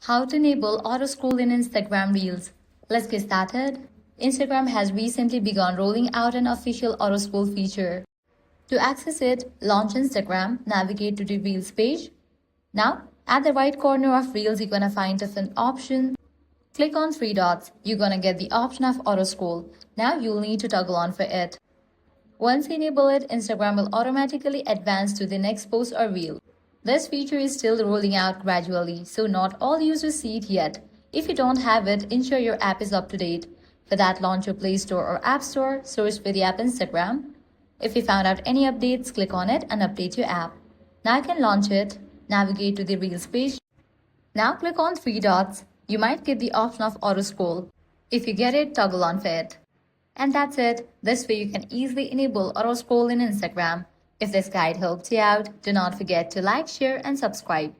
How to enable auto scroll in Instagram Reels. Let's get started. Instagram has recently begun rolling out an official auto scroll feature. To access it, launch Instagram, navigate to the Reels page. Now, at the right corner of Reels, you're gonna find different options. Click on three dots. You're gonna get the option of auto scroll. Now you'll need to toggle on for it. Once you enable it, Instagram will automatically advance to the next post or reel. This feature is still rolling out gradually, so not all users see it yet. If you don't have it, ensure your app is up to date. For that, launch your Play Store or App Store, search for the app Instagram. If you found out any updates, click on it and update your app. Now you can launch it, navigate to the Reels page. Now click on three dots. You might get the option of auto scroll. If you get it, toggle on for it. And that's it. This way you can easily enable auto scroll in Instagram. If this guide helped you out, do not forget to like, share, and subscribe.